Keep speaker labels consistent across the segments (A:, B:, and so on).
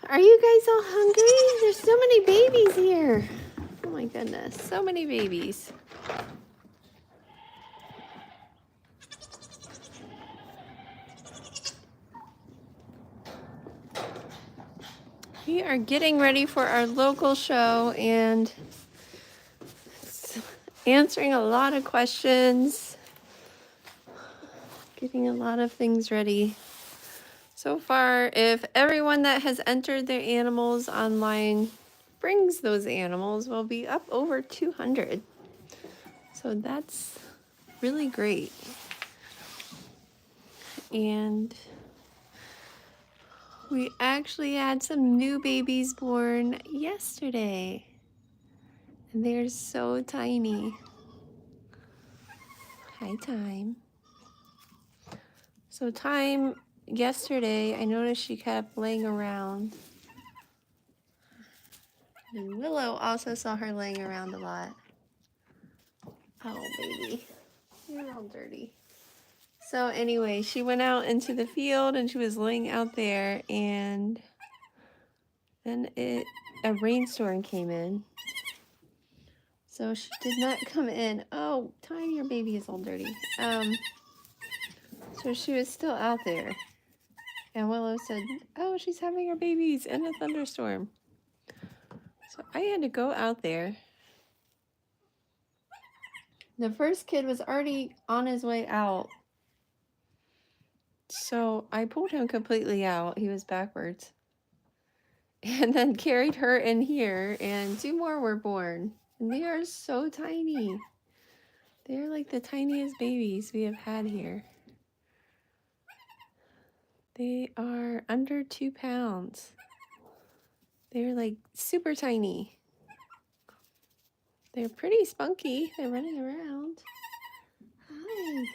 A: Are you guys all hungry? There's so many babies here. Oh my goodness, so many babies. We are getting ready for our local show and answering a lot of questions, getting a lot of things ready. So far, if everyone that has entered their animals online brings those animals, we'll be up over 200. So that's really great. And we actually had some new babies born yesterday. And they're so tiny. Hi, Time. So Time, yesterday, I noticed she kept laying around. And Willow also saw her laying around a lot. Oh, baby. You're all dirty. So anyway, she went out into the field and she was laying out there, and then a rainstorm came in. So she did not come in. Oh, Time, your baby is all dirty. So she was still out there. And Willow said, oh, she's having her babies in a thunderstorm. So I had to go out there. The first kid was already on his way out. So I pulled him completely out. He was backwards. And then carried her in here, and 2 more were born. And they are so tiny. They're like the tiniest babies we have had here. They are under 2 pounds. They're like super tiny. They're pretty spunky. They're running around. Hi.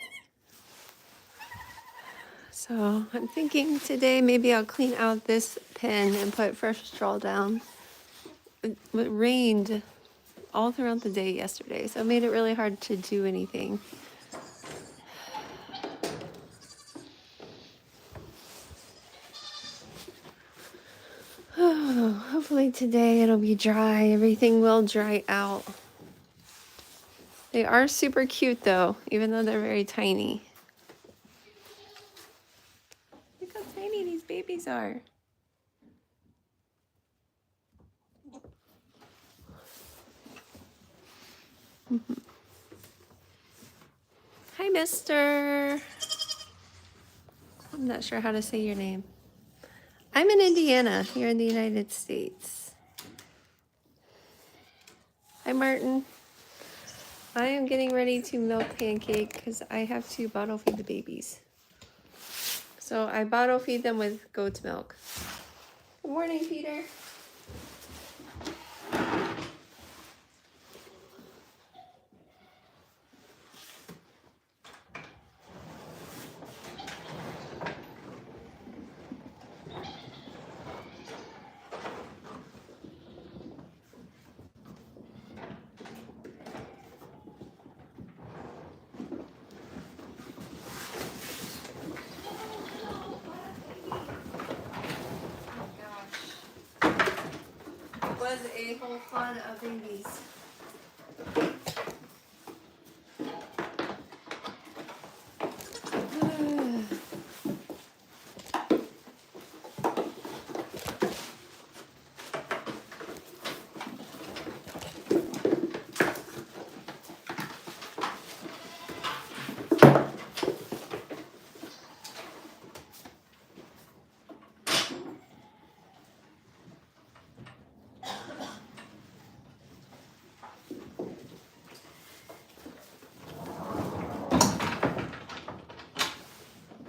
A: So I'm thinking today maybe I'll clean out this pen and put fresh straw down. It rained all throughout the day yesterday, so it made it really hard to do anything. Oh, hopefully today it'll be dry. Everything will dry out. They are super cute though, even though they're very tiny. Look how tiny these babies are. Hi, mister. I'm not sure how to say your name. I'm in Indiana, here in the United States. Hi, Martin. I am getting ready to milk Pancake because I have to bottle feed the babies. So I bottle feed them with goat's milk. Good morning, Peter. Was a whole flood of babies.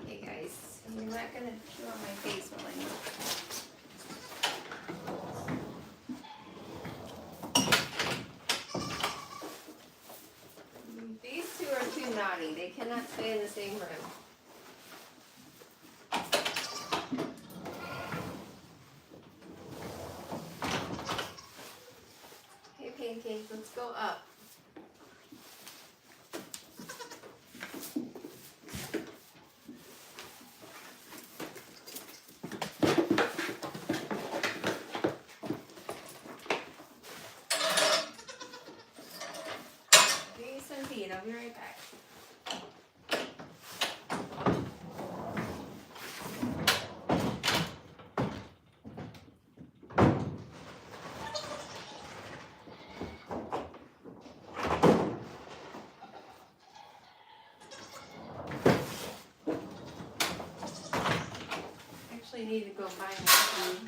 A: Okay, guys, I'm not gonna chew on my face while I milk. These 2 are too naughty. They cannot stay in the same room. Hey, Pancake, let's go up. go buy more food.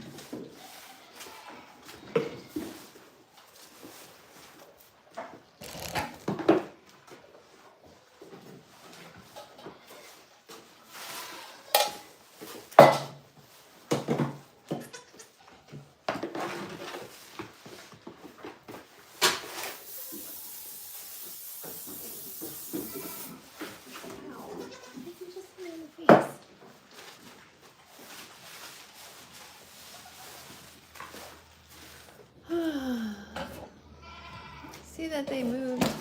A: See that they moved.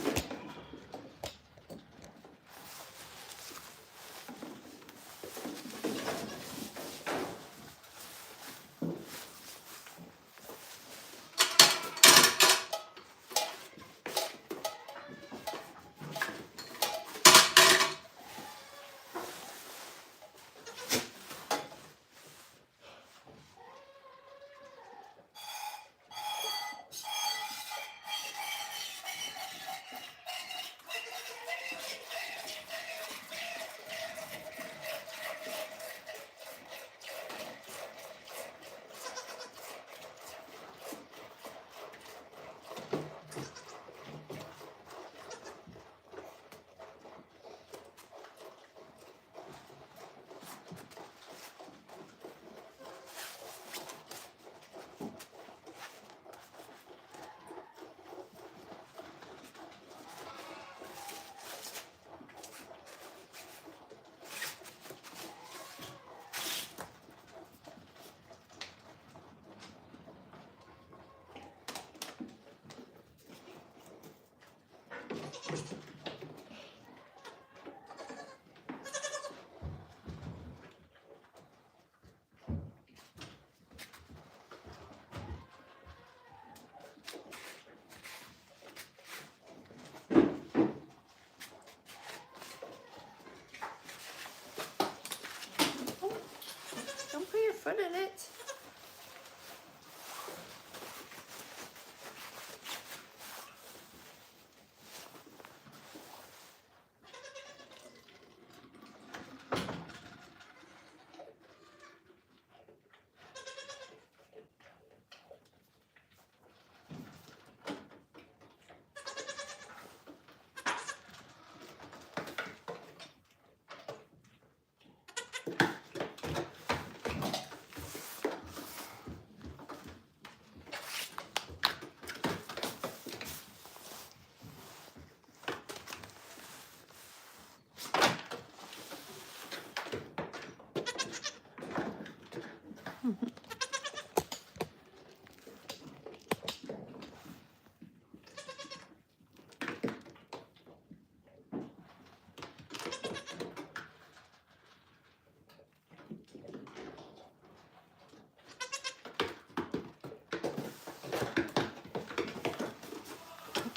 A: Don't put your foot in it.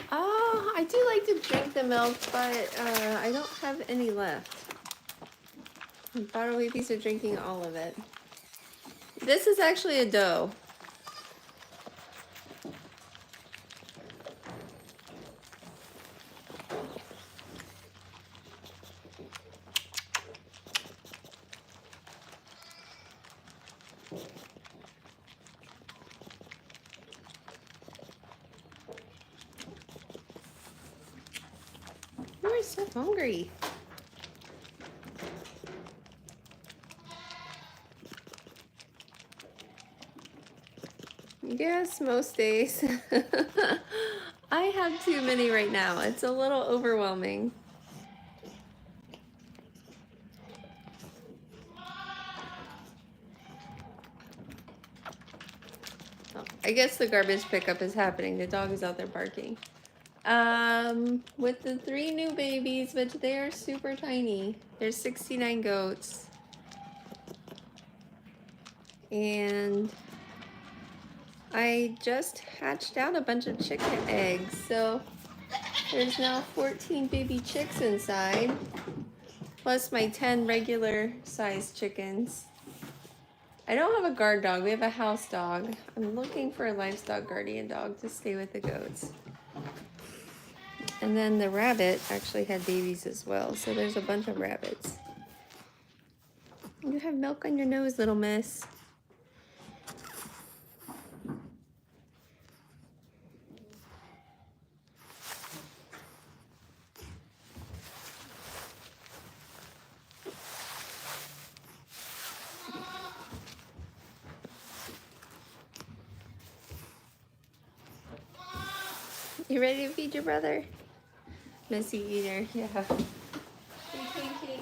A: Oh, I do like to drink the milk, but I don't have any left. Bottle babies are drinking all of it. This is actually a doe. You are so hungry. Yes, most days. I have too many right now. It's a little overwhelming. Oh, I guess the garbage pickup is happening. The dog is out there barking. With the 3 new babies, but they are super tiny. There's 69 goats. And I just hatched out a bunch of chicken eggs, so there's now 14 baby chicks inside, plus my 10 regular sized chickens. I don't have a guard dog, we have a house dog. I'm looking for a livestock guardian dog to stay with the goats. And then the rabbit actually had babies as well, so there's a bunch of rabbits. You have milk on your nose, little miss. You ready to feed your brother? Messy eater, yeah.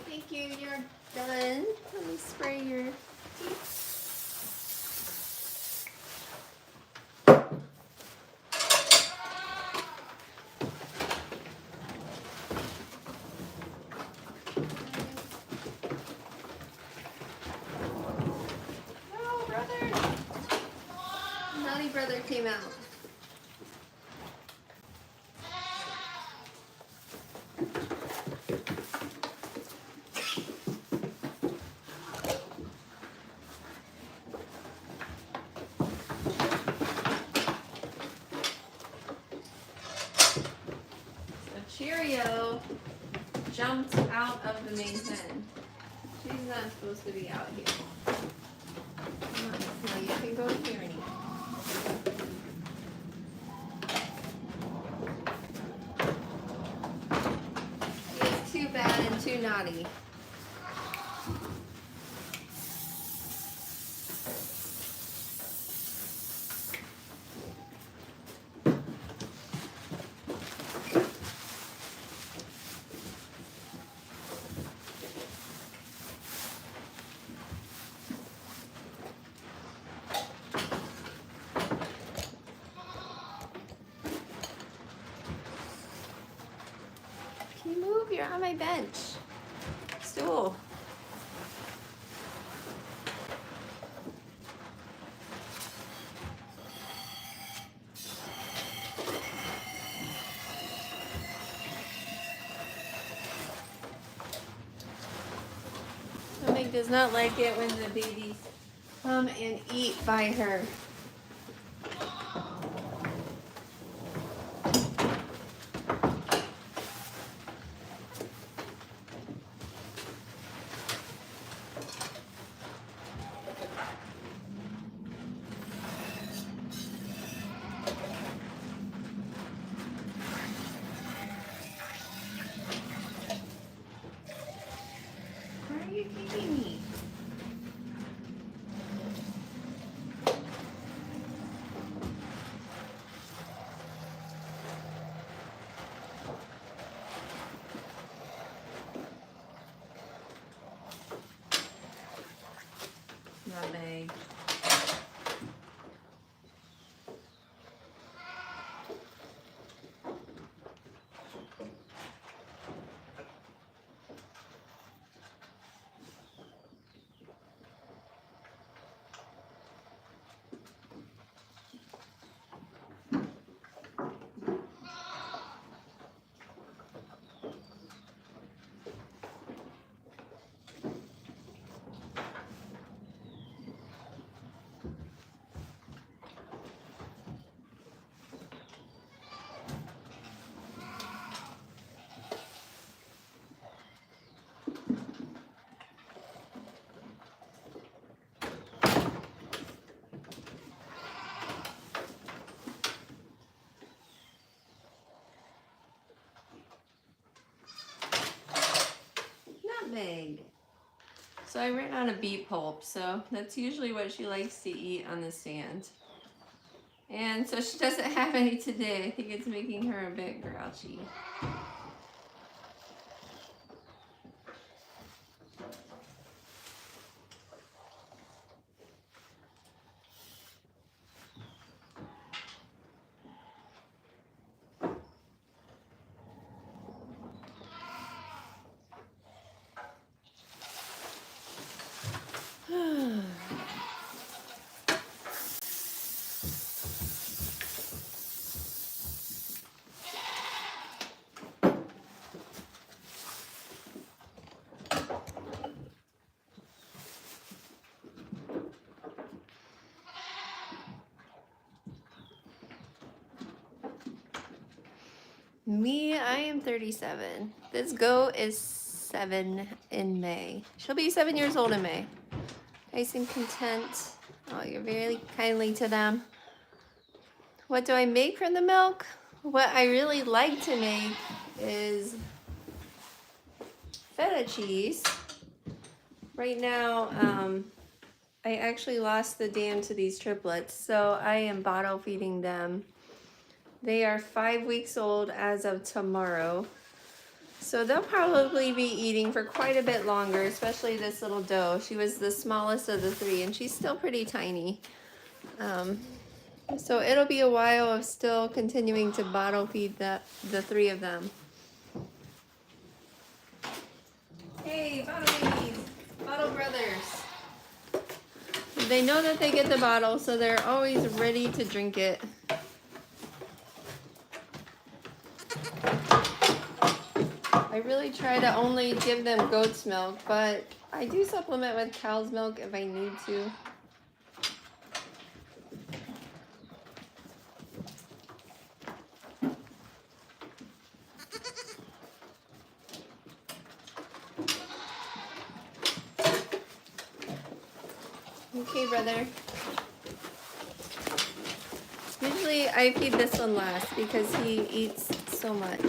A: Thank you, you're done. Let me spray your teeth. No, brother. Naughty brother came out. Cheerio jumped out of the main pen. She's not supposed to be out here. Come on, now you can go here and eat. She's too bad and too naughty. Can you move? You're on my bench. Stool. Stomach does not like it when the babies come and eat by her. Where are you taking me? Nutmeg. Nutmeg. So I ran out of beet pulp, so that's usually what she likes to eat on the sand. And so she doesn't have any today. I think it's making her a bit grouchy. Me, I am 37. This goat is 7 in May. She'll be 7 years old in May. Nice and content. Oh, you're very kindly to them. What do I make from the milk? What I really like to make is feta cheese. Right now, I actually lost the dam to these triplets, so I am bottle feeding them They are 5 weeks old as of tomorrow. So they'll probably be eating for quite a bit longer, especially this little doe. She was the smallest of the three, and she's still pretty tiny. So it'll be a while of still continuing to bottle feed the three of them. Hey, bottle babies, bottle brothers. They know that they get the bottle, so they're always ready to drink it. I really try to only give them goat's milk, but I do supplement with cow's milk if I need to. Okay, brother. Usually I feed this one last because he eats so much.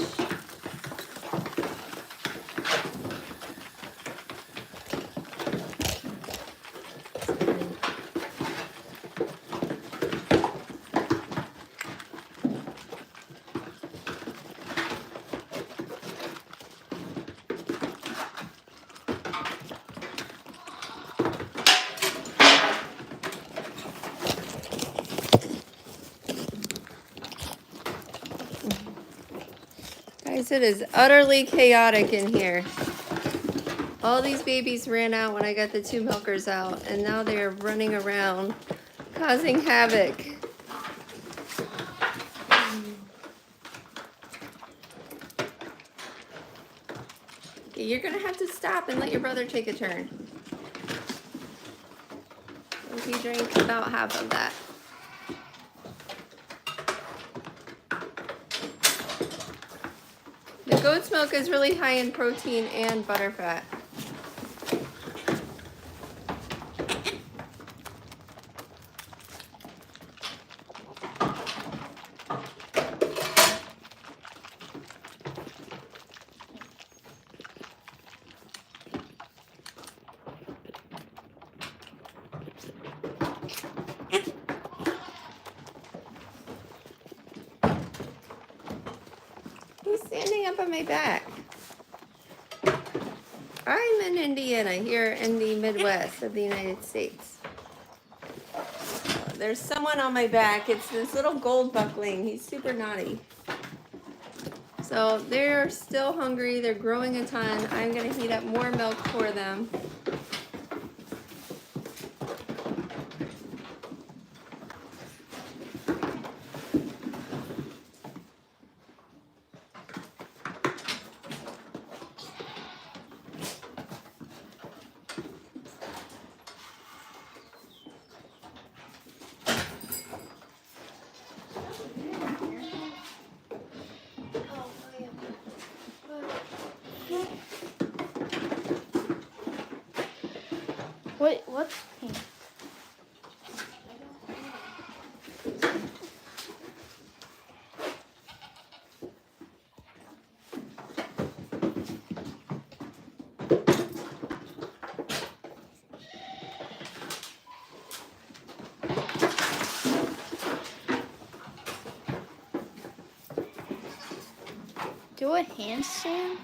A: Guys, it is utterly chaotic in here. All these babies ran out when I got the two milkers out, and now they are running around, causing havoc. Okay, you're gonna have to stop and let your brother take a turn. He drank about half of that. The goat's milk is really high in protein and butterfat. Who's standing up on my back? I'm in Indiana, here in the Midwest of the United States. There's someone on my back. It's this little gold buckling. He's super naughty. So they're still hungry. They're growing a ton. I'm going to heat up more milk for them.
B: What's pink? Do a handstand?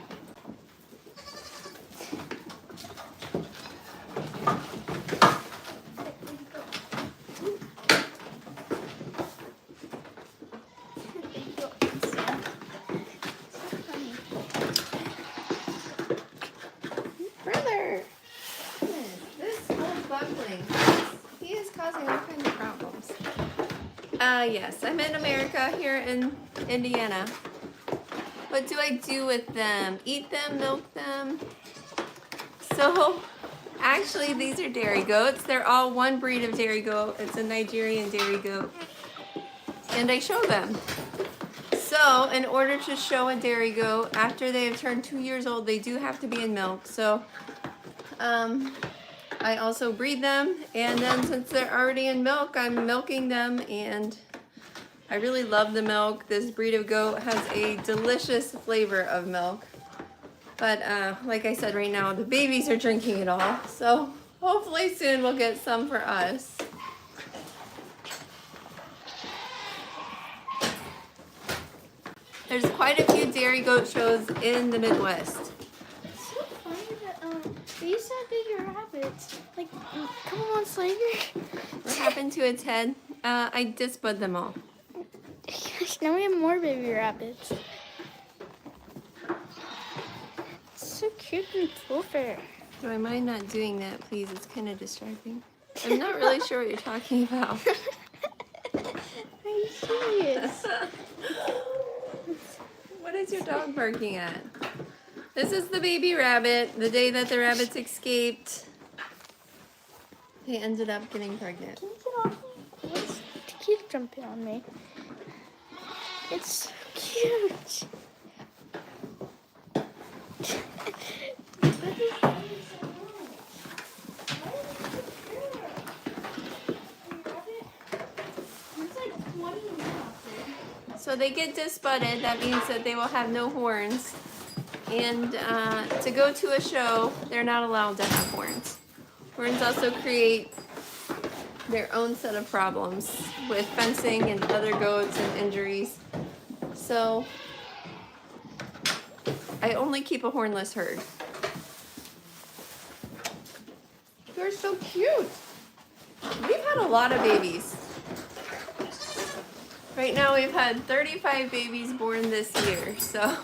A: Brother! This old buckling, he is causing all kinds of problems. Yes, I'm in America, here in Indiana. What do I do with them? Eat them, milk them? So, actually, these are dairy goats. They're all one breed of dairy goat. It's a Nigerian dairy goat. And I show them. So, in order to show a dairy goat, after they have turned 2 years old, they do have to be in milk. So, I also breed them. And then since they're already in milk, I'm milking them. And I really love the milk. This breed of goat has a delicious flavor of milk. But like I said, right now the babies are drinking it all. So hopefully soon we'll get some for us. There's quite a few dairy goat shows in the Midwest.
B: It's so funny that they used to have bigger rabbits. Like a couple months later.
A: What happened to its head? I disbud them all.
B: Gosh, now we have more baby rabbits. It's so cute and fluffy.
A: Do I mind not doing that, please? It's kind of distracting. I'm not really sure what you're talking about.
B: Are you serious?
A: What is your dog barking at? This is the baby rabbit, the day that the rabbits escaped. They ended up getting pregnant.
B: Can you get off me? What's to keep jumping on me? It's so cute.
A: So they get disbudded, that means that they will have no horns. And to go to a show, they're not allowed to have horns. Horns also create their own set of problems with fencing and other goats and injuries. So I only keep a hornless herd. You're so cute. We've had a lot of babies. Right now we've had 35 babies born this year, so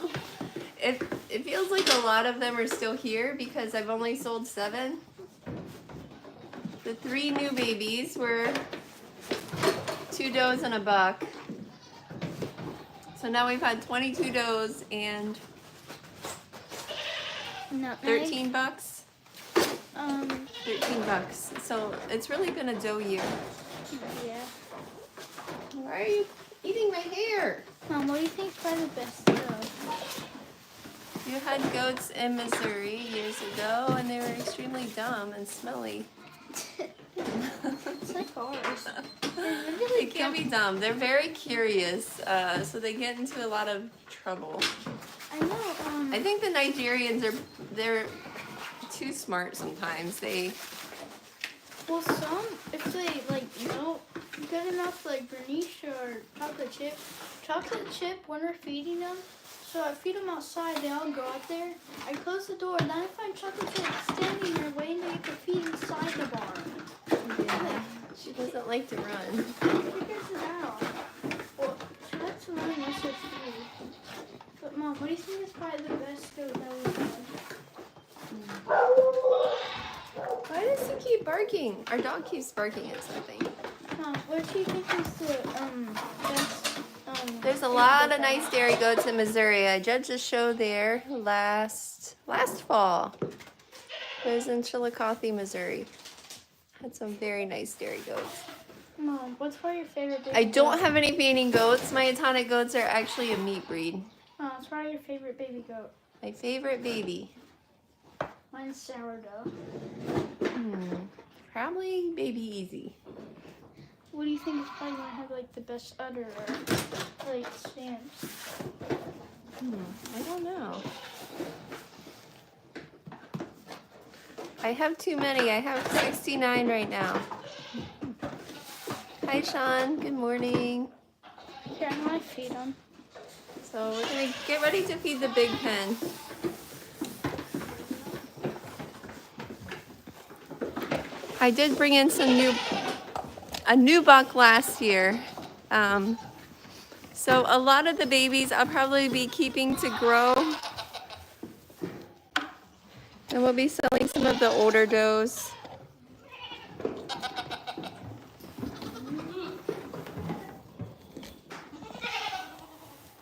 A: it feels like a lot of them are still here because I've only sold 7. The 3 new babies were 2 does and a buck. So now we've had 22 does and 13 bucks. 13 bucks. So it's really been a doe year.
B: Yeah.
A: Why are you eating my hair?
B: Mom, what do you think are the best dogs?
A: You had goats in Missouri years ago and they were extremely dumb and smelly.
B: It's like ours.
A: They can't be dumb. They're very curious, so they get into a lot of trouble.
B: I know.
A: I think the Nigerians they're too smart sometimes.
B: Well, some, if they know good enough, like Bernicia or chocolate chip, when we're feeding them, so I feed them outside, they all go out there. I close the door, then I find chocolate chip standing there waiting to get the feed inside the barn.
A: Yeah, she doesn't like to run.
B: She figures it out. Well, she likes to run unless there's food. But Mom, what do you think is probably the best goat that we've had?
A: Why does he keep barking? Our dog keeps barking at something.
B: Mom, what do you think is the best?
A: There's a lot of nice dairy goats in Missouri. I judged a show there last fall. It was in Chillicothe, Missouri. Had some very nice dairy goats.
B: Mom, what's probably your favorite baby
A: I don't
B: goat?
A: have any feeding goats. My Atonic goats are actually a meat breed.
B: What's probably your favorite baby goat?
A: My favorite baby.
B: Mine's sourdough.
A: Probably Baby Easy.
B: What do you think is probably gonna have like the best udder or like stamps?
A: I don't know. I have too many. I have 69 right now. Hi, Sean. Good morning.
B: Here, I'm gonna feed them.
A: So we're gonna get ready to feed the big pen. I did bring in a new buck last year. So a lot of the babies I'll probably be keeping to grow. And we'll be selling some of the older does.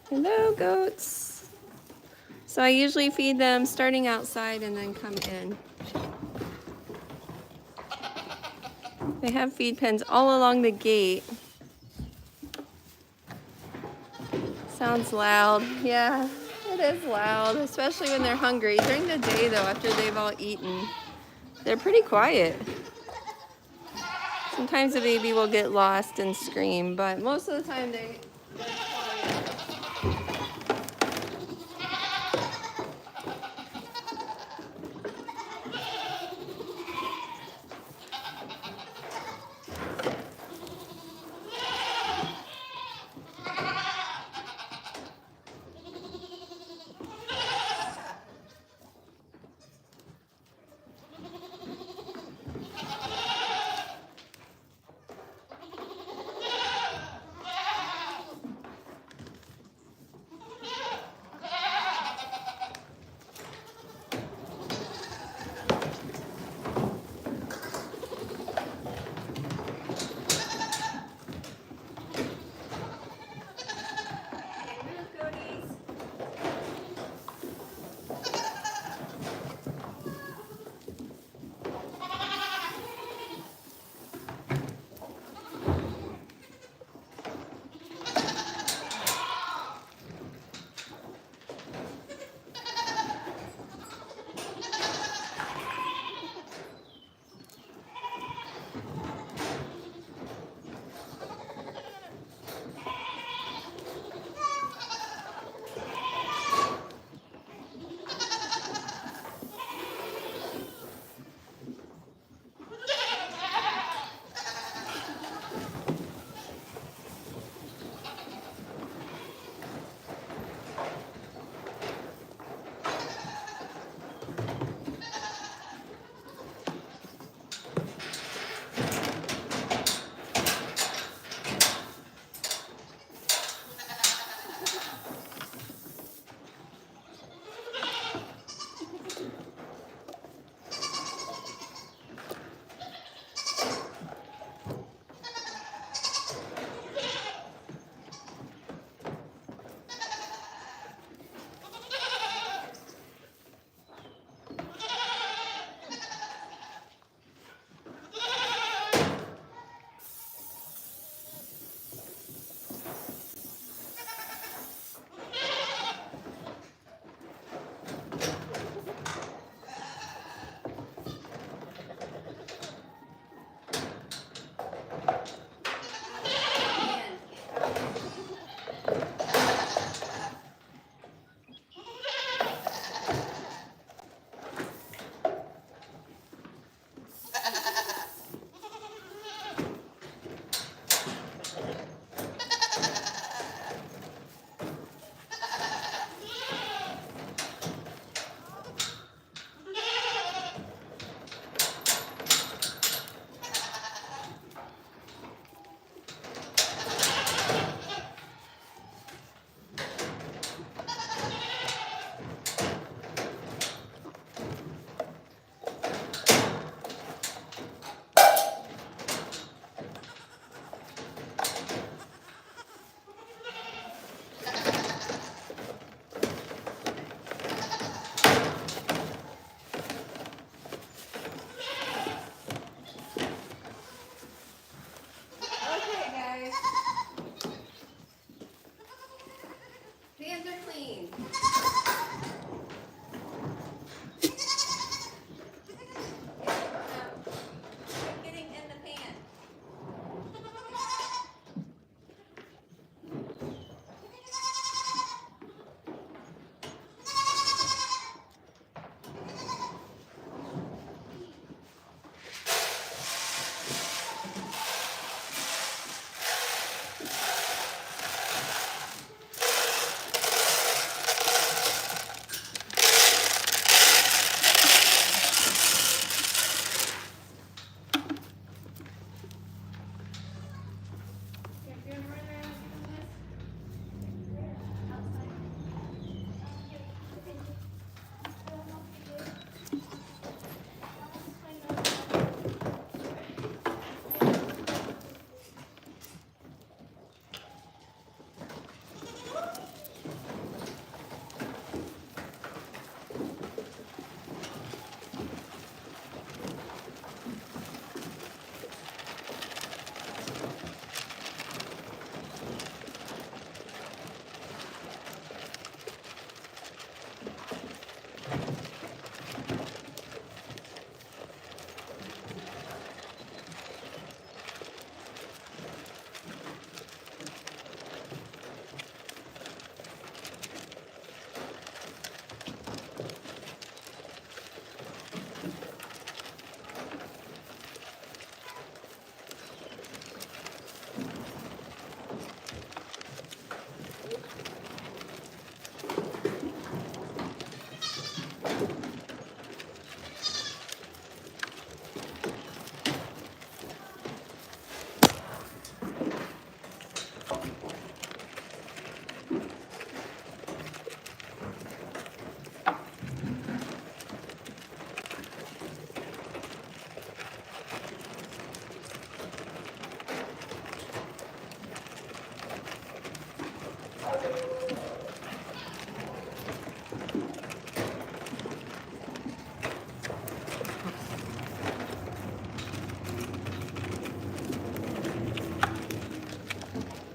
A: Hello, goats. So I usually feed them starting outside and then come in. They have feed pens all along the gate. Sounds loud. Yeah, it is loud, especially when they're hungry. During the day, though, after they've all eaten, they're pretty quiet. Sometimes the baby will get lost and scream, but most of the time they're quiet.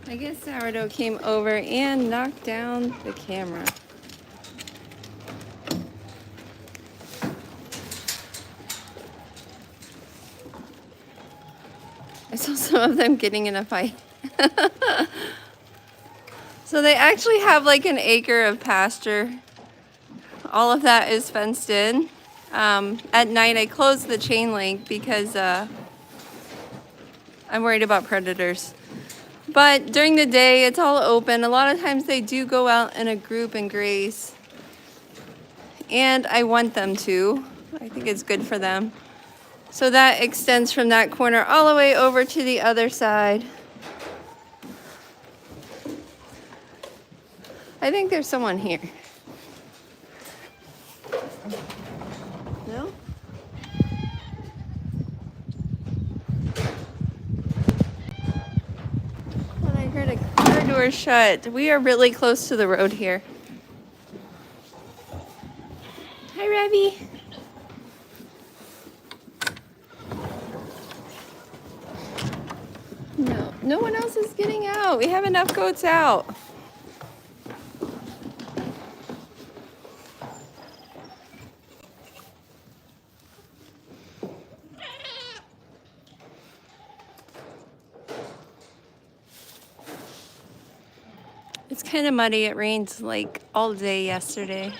A: I guess Sourdough came over and knocked down the camera. I saw some of them getting in a fight. So they actually have like an acre of pasture. All of that is fenced in. At night I close the chain link because I'm worried about predators. But during the day it's all open. A lot of times they do go out in a group and graze. And I want them to. I think it's good for them. So that extends from that corner all the way over to the other side. I think there's someone here. No? Well, I heard a car door shut. We are really close to the road here. Hi, Revy. No, no one else is getting out. We have enough goats out. It's kind of muddy. It rained like all day yesterday.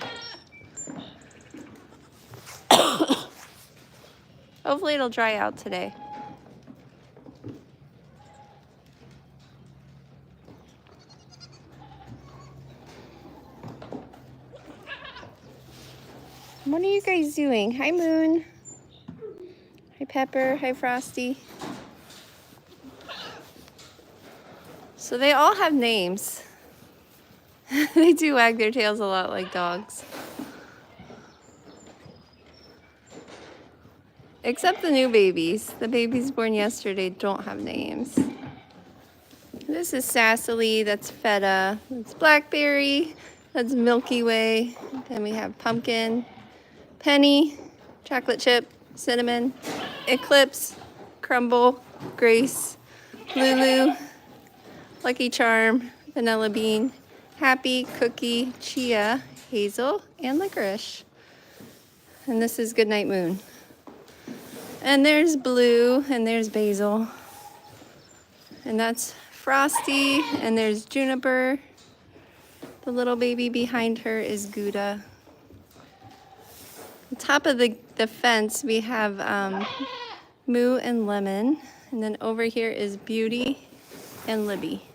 A: Hopefully it'll dry out today. What are you guys doing? Hi, Moon. Hi, Pepper. Hi, Frosty. So they all have names. They do wag their tails a lot like dogs. Except the new babies. The babies born yesterday don't have names. This is Sassily, that's Feta, that's Blackberry, that's Milky Way. Then we have Pumpkin, Penny, Chocolate Chip, Cinnamon, Eclipse, Crumble, Grace, Lulu, Lucky Charm, Vanilla Bean, Happy, Cookie, Chia, Hazel, and Licorice. And this is Goodnight Moon. And there's Blue, and there's Basil. And that's Frosty, and there's Juniper. The little baby behind her is Gouda. On top of the fence, we have Moo and Lemon. And then over here is Beauty and Libby.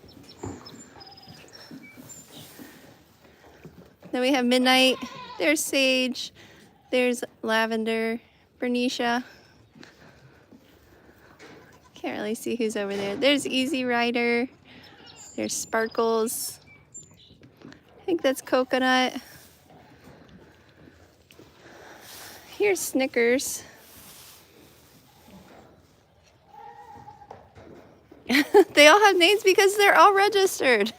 A: Then we have Midnight. There's Sage. There's Lavender, Bernicia. Can't really see who's over there. There's Easy Rider, There's Sparkles. I think that's Coconut. Here's Snickers. They all have names because they're all registered.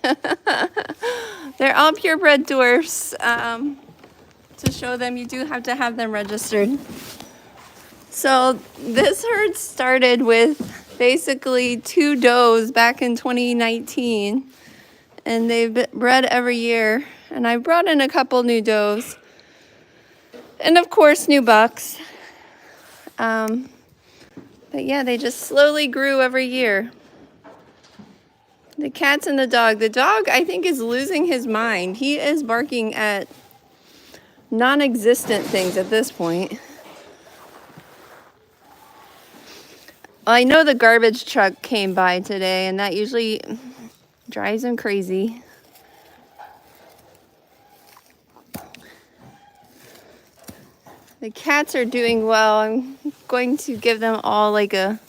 A: They're all purebred dwarfs. To show them, you do have to have them registered. So this herd started with basically 2 does back in 2019, and they've bred every year. And I brought in a couple new does, and of course new bucks. But yeah, they just slowly grew every year. The cats and the dog. The dog, I think, is losing his mind. He is barking at non-existent things at this point. I know the garbage truck came by today, and that usually drives him crazy. The cats are doing well. I'm going to give them all like a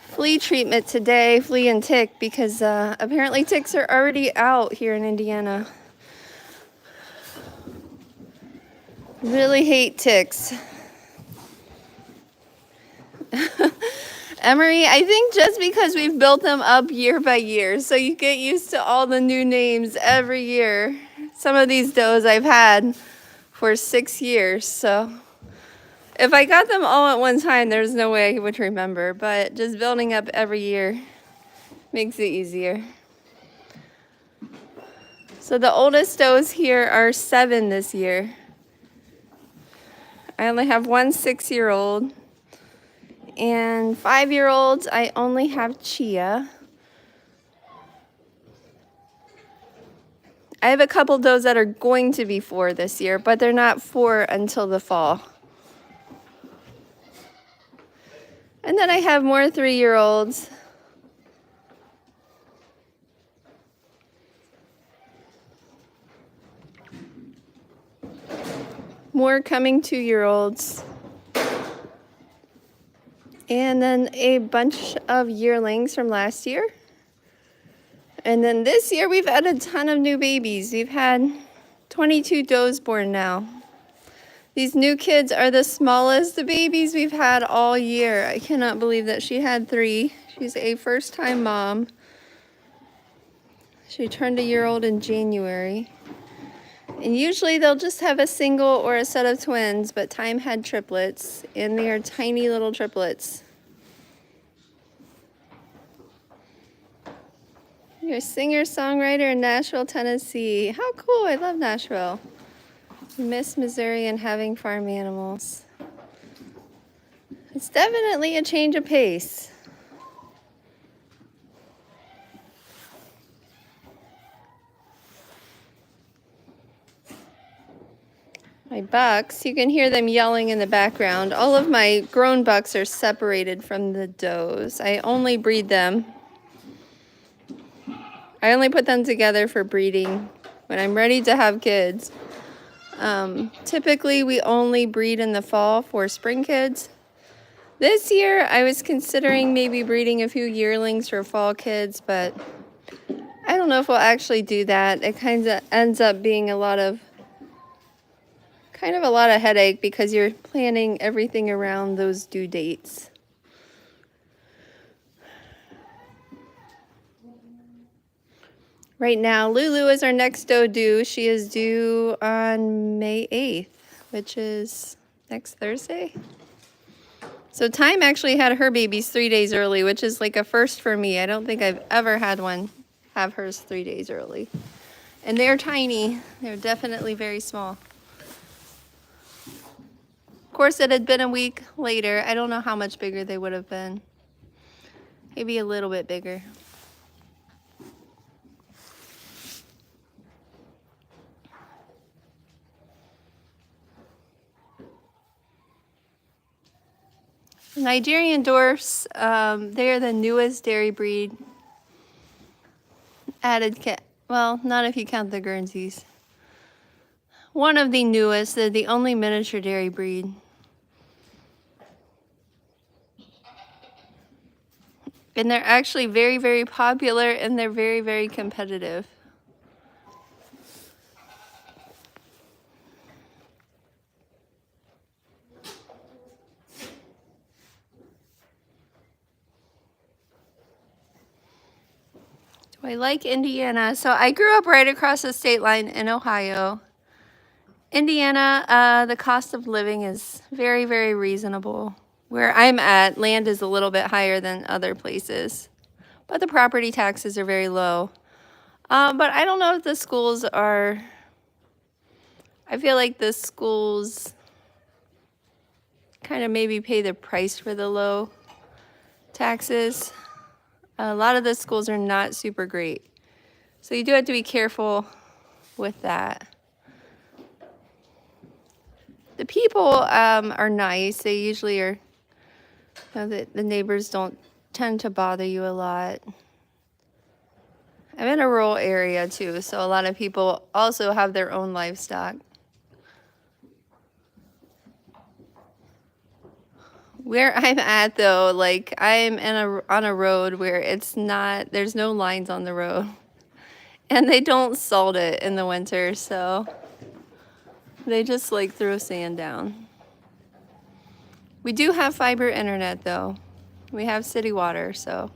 A: flea treatment today, flea and tick, because apparently ticks are already out here in Indiana. Really hate ticks. Emery, I think just because we've built them up year by year, so you get used to all the new names every year. Some of these does I've had for 6 years, so if I got them all at one time, there's no way I would remember, but just building up every year makes it easier. So the oldest does here are 7 this year. I only have one 6-year-old. And 5-year-olds, I only have Chia. I have a couple does that are going to be 4 this year, but they're not 4 until the fall. And then I have more 3-year-olds. More coming 2-year-olds. And then a bunch of yearlings from last year. And then this year we've had a ton of new babies. We've had 22 does born now. These new kids are the smallest babies we've had all year. I cannot believe that she had 3. She's a first-time mom. She turned a year old in January. And usually they'll just have a single or a set of twins, but Time had triplets, and they are tiny little triplets. You're a singer-songwriter in Nashville, Tennessee. How cool, I love Nashville. Miss Missouri and having farm animals. It's definitely a change of pace. My bucks, you can hear them yelling in the background. All of my grown bucks are separated from the does. I only breed them. I only put them together for breeding when I'm ready to have kids. Typically, we only breed in the fall for spring kids. This year, I was considering maybe breeding a few yearlings for fall kids, but I don't know if we'll actually do that. It kind of ends up being a lot of headache because you're planning everything around those due dates. Right now, Lulu is our next doe due. She is due on May 8th, which is next Thursday. So Time actually had her babies 3 days early, which is like a first for me. I don't think I've ever had one have hers 3 days early. And they're tiny. They're definitely very small. Of course, it had been a week later. I don't know how much bigger they would have been. Maybe a little bit bigger. Nigerian dwarfs, they are the newest dairy breed. Well, not if you count the Guernseys. One of the newest, they're the only miniature dairy breed. And they're actually very, very popular, and they're very, very competitive. Do I like Indiana? So I grew up right across the state line in Ohio. Indiana, the cost of living is very, very reasonable. Where I'm at, land is a little bit higher than other places, but the property taxes are very low. But I don't know if the schools are, I feel like the schools kind of maybe pay the price for the low taxes. A lot of the schools are not super great. So you do have to be careful with that. The people are nice. They usually are, you know, the neighbors don't tend to bother you a lot. I'm in a rural area too, so a lot of people also have their own livestock. Where I'm at though, like I'm on a road where it's not, there's no lines on the road. And they don't salt it in the winter, so they just like throw sand down. We do have fiber internet though. We have city water, so.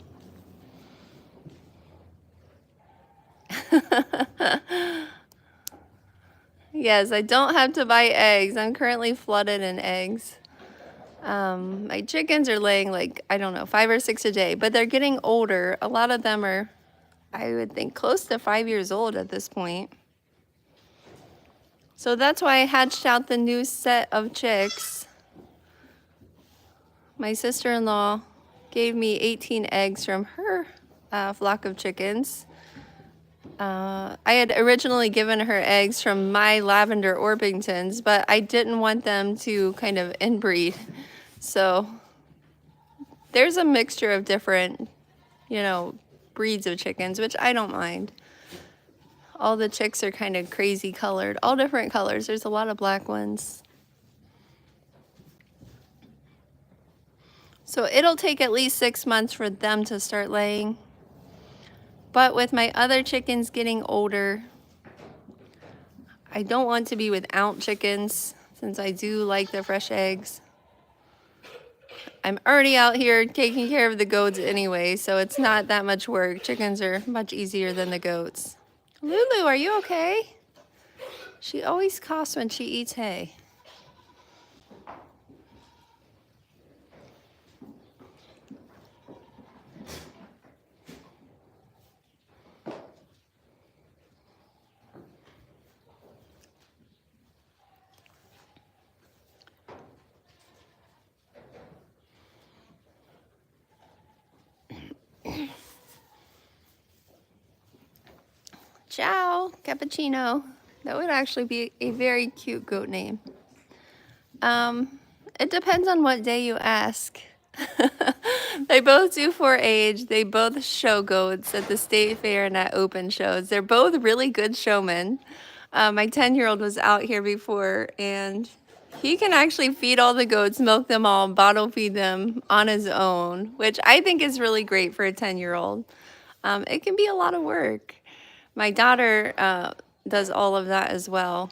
A: Yes, I don't have to buy eggs. I'm currently flooded in eggs. My chickens are laying like, I don't know, 5 or 6 a day, but they're getting older. A lot of them are, I would think, close to 5 years old at this point. So that's why I hatched out the new set of chicks. My sister-in-law gave me 18 eggs from her flock of chickens. I had originally given her eggs from my lavender Orpingtons, but I didn't want them to kind of inbreed. So there's a mixture of different, you know, breeds of chickens, which I don't mind. All the chicks are kind of crazy colored, all different colors. There's a lot of black ones. So it'll take at least 6 months for them to start laying. But with my other chickens getting older, I don't want to be without chickens since I do like the fresh eggs. I'm already out here taking care of the goats anyway, so it's not that much work. Chickens are much easier than the goats. Lulu, are you okay? She always coughs when she eats hay. Ciao, Cappuccino. That would actually be a very cute goat name. It depends on what day you ask. They both do 4-H. They both show goats at the state fair and at open shows. They're both really good showmen. My 10-year-old was out here before, and he can actually feed all the goats, milk them all, bottle feed them on his own, which I think is really great for a 10-year-old. It can be a lot of work. My daughter does all of that as well.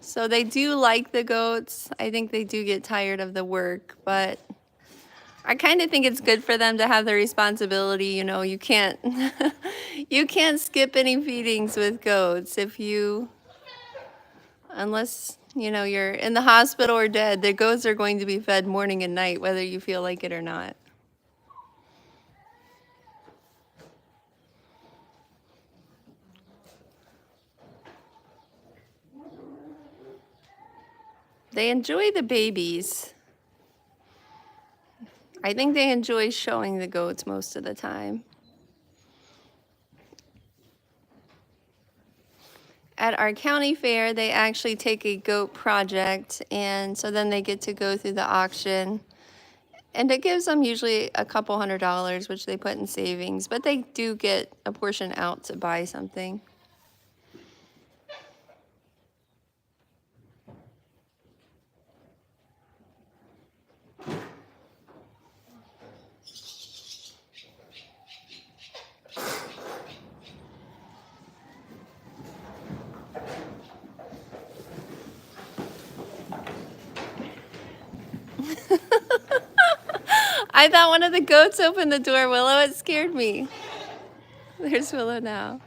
A: So they do like the goats. I think they do get tired of the work, but I kind of think it's good for them to have the responsibility. You know, you can't you can't skip any feedings with goats unless, you know, you're in the hospital or dead. The goats are going to be fed morning and night, whether you feel like it or not. They enjoy the babies. I think they enjoy showing the goats most of the time. At our county fair, they actually take a goat project, and so then they get to go through the auction. And it gives them usually a couple $100, which they put in savings, but they do get a portion out to buy something. I thought one of the goats opened the door, Willow. It scared me. There's Willow now.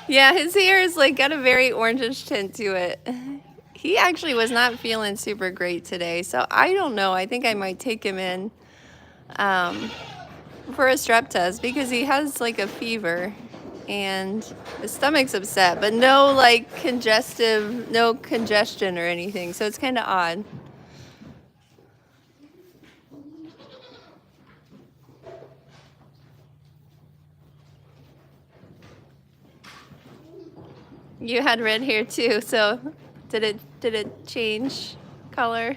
A: Yeah, his hair is like got a very orangish tint to it. He actually was not feeling super great today, so I don't know. I think I might take him in for a strep test because he has like a fever and his stomach's upset, but no like no congestion or anything, so it's kind of odd. You had red hair too, so did it change color?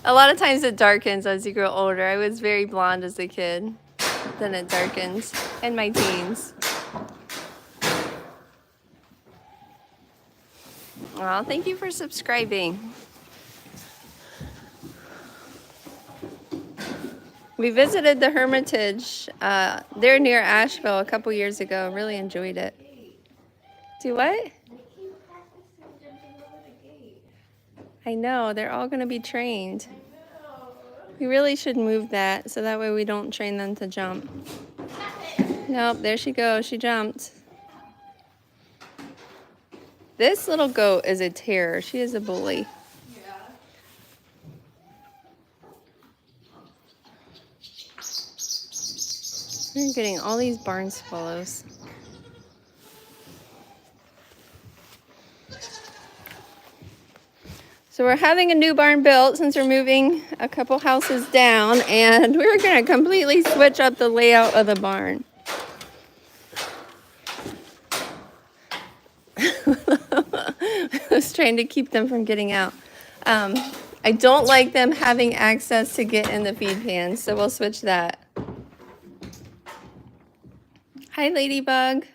A: A lot of times it darkens as you grow older. I was very blonde as a kid. Then it darkens in my teens. Well, thank you for subscribing. We visited the Hermitage there near Asheville a couple years ago. Really enjoyed it. Do what? I know, they're all going to be trained. We really should move that so that way we don't train them to jump. Nope, there she goes. She jumped. This little goat is a terror. She is a bully. We're getting all these barn swallows. So we're having a new barn built since we're moving a couple houses down, and we're going to completely switch up the layout of the barn. I was trying to keep them from getting out. I don't like them having access to get in the feed pan, so we'll switch that. Hi, Ladybug.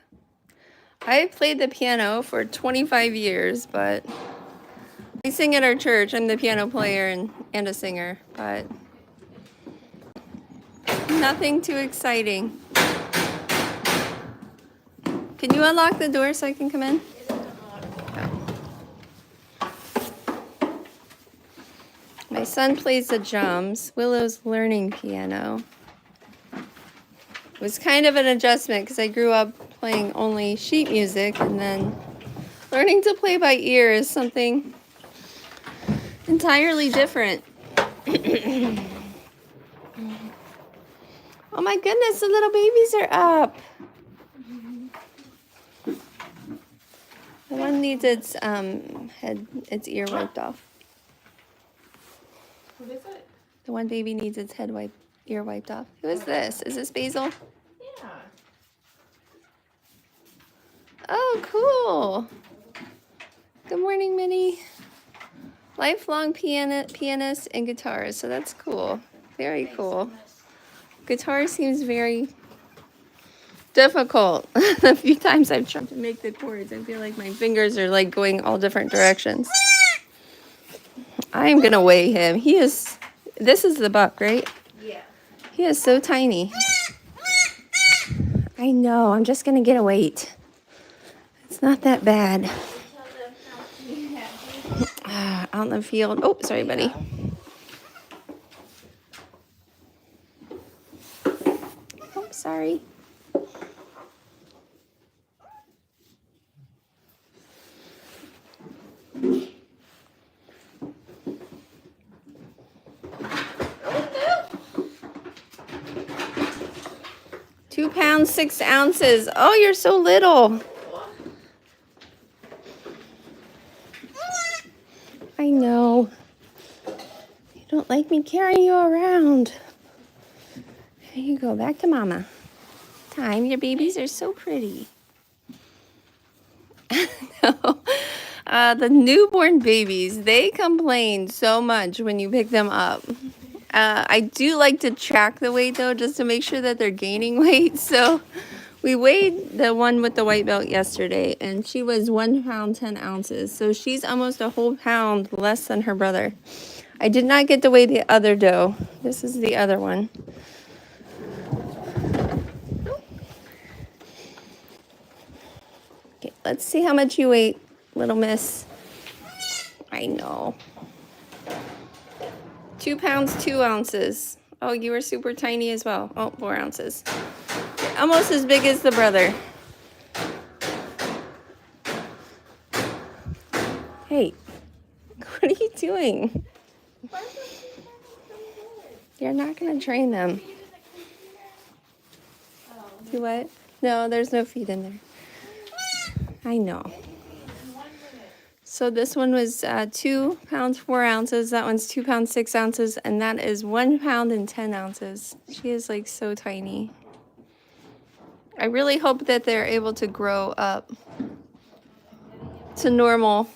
A: I played the piano for 25 years, but I sing at our church. I'm the piano player and a singer, but nothing too exciting. Can you unlock the door so I can come in? My son plays the drums. Willow's learning piano. It was kind of an adjustment because I grew up playing only sheet music, and then learning to play by ear is something entirely different. Oh my goodness, the little babies are up. The one needs its ear wiped off.
C: What is it?
A: The one baby needs its ear wiped off. Who is this? Is this Basil?
C: Yeah.
A: Oh, cool. Good morning, Minnie. Lifelong pianist and guitarist, so that's cool. Very cool. Guitar seems very difficult. A few times I've tried to make the chords. I feel like my fingers are like going all different directions. I am gonna weigh him. This is the buck, right?
C: Yeah.
A: He is so tiny. I know, I'm just gonna get a weight. It's not that bad. Out in the field. Oh, sorry, buddy. Oh, sorry. £2, 6 ounces. Oh, you're so little. I know. You don't like me carrying you around. Here you go, back to mama. Time, your babies are so pretty. No. The newborn babies, they complain so much when you pick them up. I do like to track the weight though, just to make sure that they're gaining weight. So we weighed the one with the white belt yesterday, and she was 1 pound, 10 ounces. So she's almost a whole pound less than her brother. I did not get to weigh the other doe. This is the other one. Okay, let's see how much you weigh, little miss. I know. 2 pounds, 2 ounces. Oh, you were super tiny as well. Oh, 4 ounces. You're almost as big as the brother. Hey, what are you doing? You're not going to train them. Do what? No, there's no feed in there. I know. So this one was 2 pounds, 4 ounces. That one's 2 pounds, 6 ounces. And that is 1 pound and 10 ounces. She is like so tiny. I really hope that they're able to grow up to normal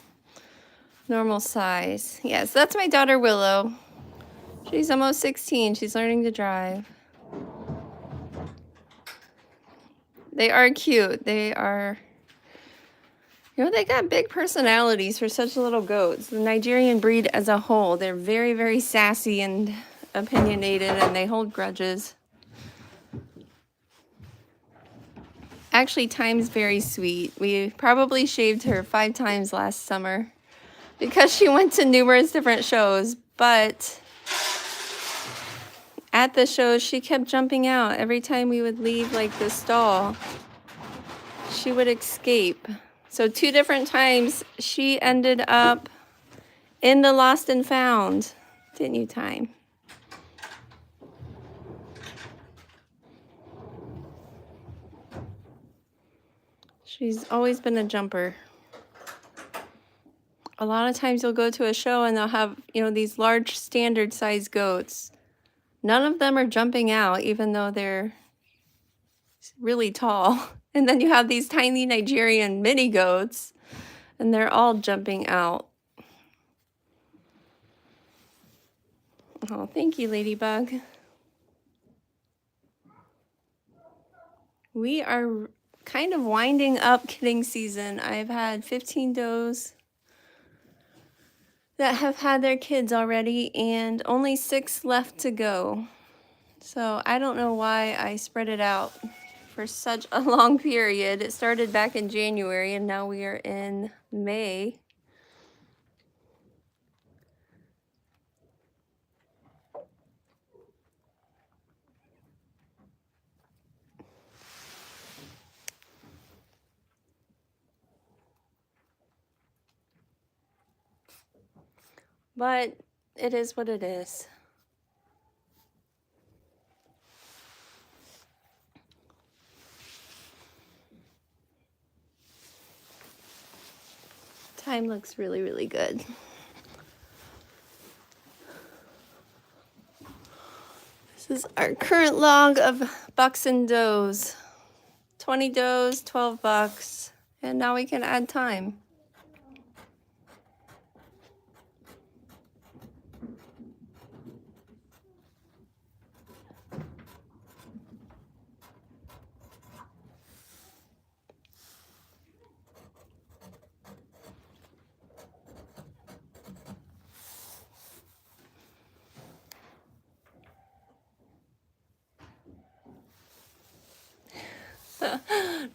A: size. Yes, that's my daughter Willow. She's almost 16. She's learning to drive. They are cute. They are, you know, they got big personalities for such little goats. The Nigerian breed as a whole, they're very, very sassy and opinionated, and they hold grudges. Actually, Time's very sweet. We probably shaved her 5 times last summer because she went to numerous different shows, but at the shows, she kept jumping out. Every time we would leave like the stall, she would escape. So 2 different times she ended up in the lost and found. Didn't you, Time? She's always been a jumper. A lot of times you'll go to a show and they'll have, you know, these large standard size goats. None of them are jumping out, even though they're really tall. And then you have these tiny Nigerian mini goats, and they're all jumping out. Oh, thank you, Ladybug. We are kind of winding up kidding season. I've had 15 does that have had their kids already, and only 6 left to go. So I don't know why I spread it out for such a long period. It started back in January, and now we are in May. But it is what it is. Time looks really, really good. This is our current log of bucks and does. 20 does, 12 bucks, and now we can add Time.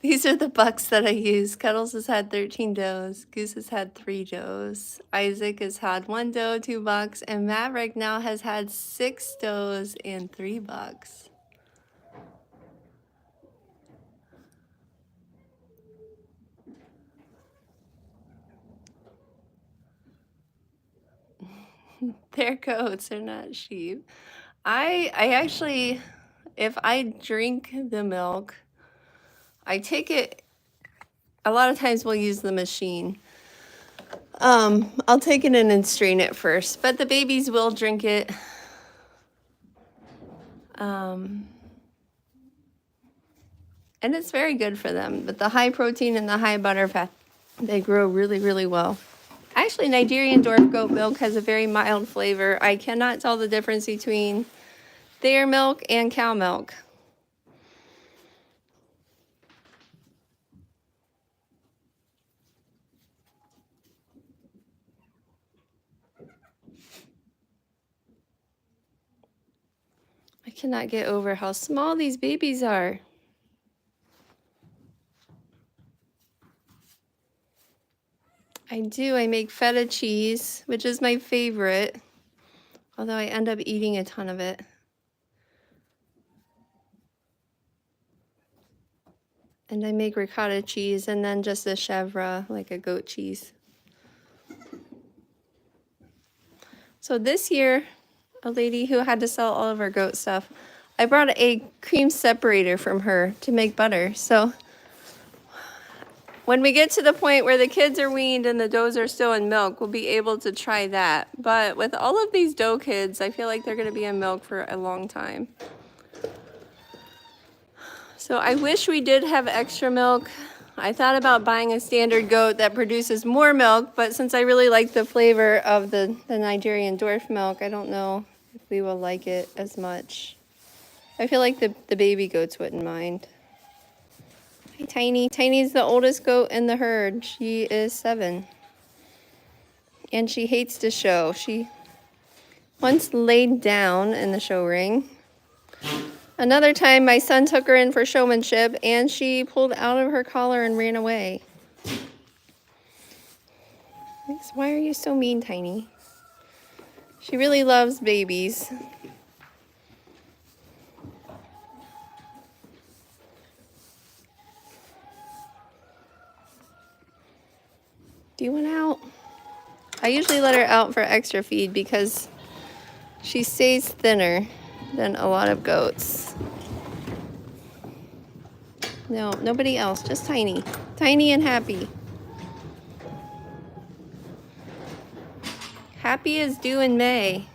A: These are the bucks that I use. Cuddles has had 13 does. Goose has had 3 does. Isaac has had 1 doe, 2 bucks. And Maverick now has had 6 does and 3 bucks. They're goats, they're not sheep. I actually, if I drink the milk, I take it, a lot of times we'll use the machine. I'll take it in and strain it first, but the babies will drink it. And it's very good for them, but the high protein and the high butter fat, they grow really, really well. Actually, Nigerian dwarf goat milk has a very mild flavor. I cannot tell the difference between their milk and cow milk. I cannot get over how small these babies are. I do. I make feta cheese, which is my favorite. Although I end up eating a ton of it. And I make ricotta cheese and then just a chèvre, like a goat cheese. So this year, a lady who had to sell all of our goat stuff, I brought a cream separator from her to make butter. So when we get to the point where the kids are weaned and the does are still in milk, we'll be able to try that. But with all of these doe kids, I feel like they're going to be in milk for a long time. So I wish we did have extra milk. I thought about buying a standard goat that produces more milk, but since I really like the flavor of the Nigerian dwarf milk, I don't know if we will like it as much. I feel like the baby goats wouldn't mind. Hi, Tiny. Tiny's the oldest goat in the herd. She is 7. And she hates to show. She once laid down in the show ring. Another time, my son took her in for showmanship, and she pulled out of her collar and ran away. Why are you so mean, Tiny? She really loves babies. Do you want out? I usually let her out for extra feed because she stays thinner than a lot of goats. No, nobody else, just Tiny. Tiny and Happy. Happy is due in May.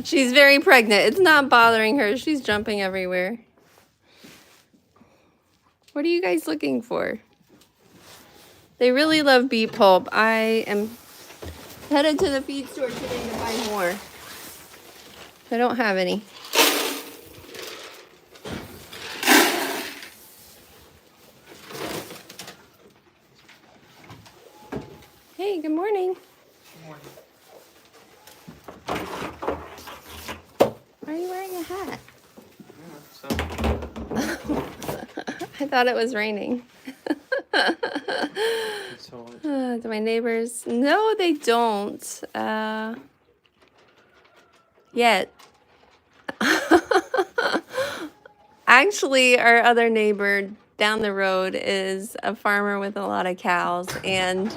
A: She's very pregnant. It's not bothering her. She's jumping everywhere. What are you guys looking for? They really love beet pulp. I am headed to the feed store today to buy more. I don't have any. Hey, good morning.
C: Good morning.
A: Why are you wearing a hat? I thought it was raining. Do my neighbors? No, they don't. Yet. Actually, our other neighbor down the road is a farmer with a lot of cows, and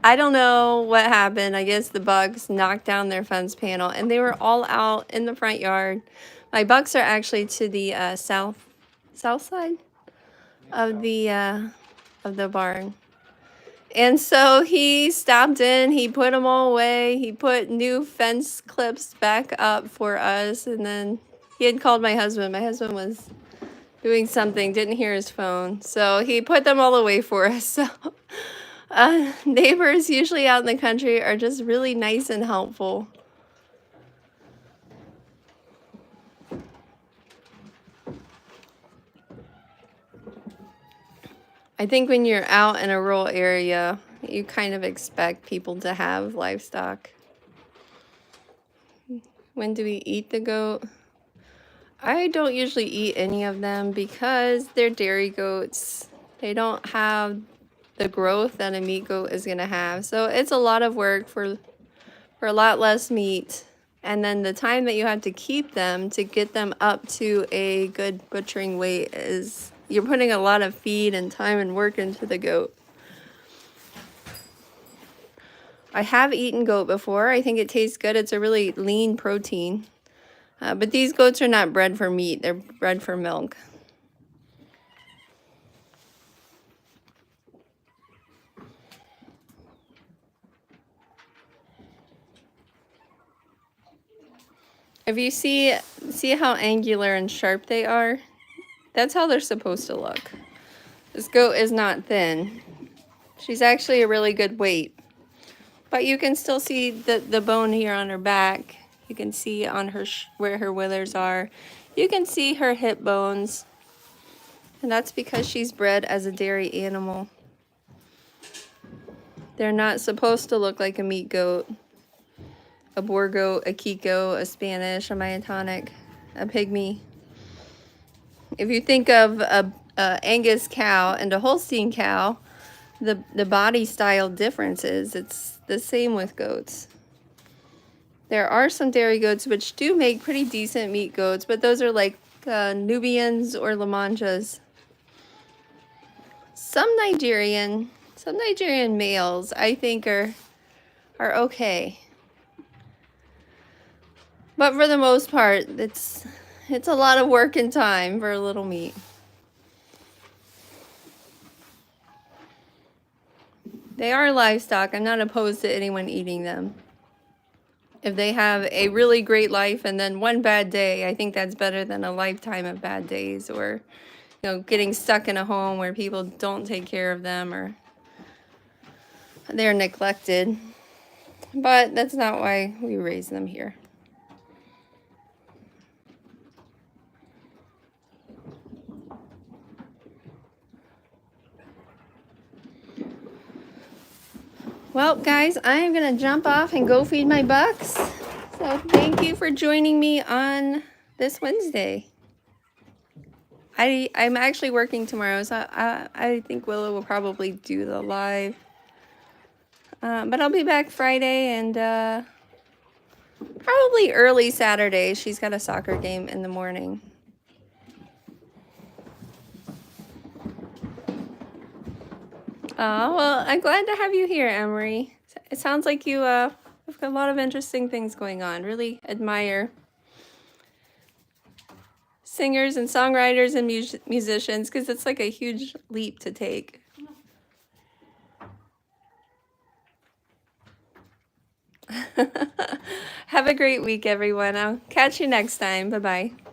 A: I don't know what happened. I guess the bugs knocked down their fence panel, and they were all out in the front yard. My bucks are actually to the south side of the barn. And so he stopped in, he put them all away, he put new fence clips back up for us, and then he had called my husband. My husband was doing something, didn't hear his phone, so he put them all away for us. So neighbors usually out in the country are just really nice and helpful. I think when you're out in a rural area, you kind of expect people to have livestock. When do we eat the goat? I don't usually eat any of them because they're dairy goats. They don't have the growth that a meat goat is going to have. So it's a lot of work for a lot less meat. And then the time that you have to keep them to get them up to a good butchering weight is, you're putting a lot of feed and time and work into the goat. I have eaten goat before. I think it tastes good. It's a really lean protein. But these goats are not bred for meat. They're bred for milk. If you see how angular and sharp they are, that's how they're supposed to look. This goat is not thin. She's actually a really good weight. But you can still see the bone here on her back. You can see on her where her withers are. You can see her hip bones. And that's because she's bred as a dairy animal. They're not supposed to look like a meat goat, a boar goat, a Kiko, a Spanish, a Myotonic, a pygmy. If you think of a Angus cow and a Holstein cow, the body style differences. It's the same with goats. There are some dairy goats which do make pretty decent meat goats, but those are like Nubians or La Manchas. Some Nigerian males I think are okay. But for the most part, it's a lot of work and time for a little meat. They are livestock. I'm not opposed to anyone eating them. If they have a really great life and then one bad day, I think that's better than a lifetime of bad days, or getting stuck in a home where people don't take care of them or they're neglected. But that's not why we raise them here. Well, guys, I am going to jump off and go feed my bucks. So thank you for joining me on this Wednesday. I'm actually working tomorrow, so I think Willow will probably do the live. But I'll be back Friday and probably early Saturday. She's got a soccer game in the morning. Well, I'm glad to have you here, Emery. It sounds like you have got a lot of interesting things going on. Really admire singers and songwriters and musicians, because it's like a huge leap to take. Have a great week, everyone. I'll catch you next time. Bye-bye.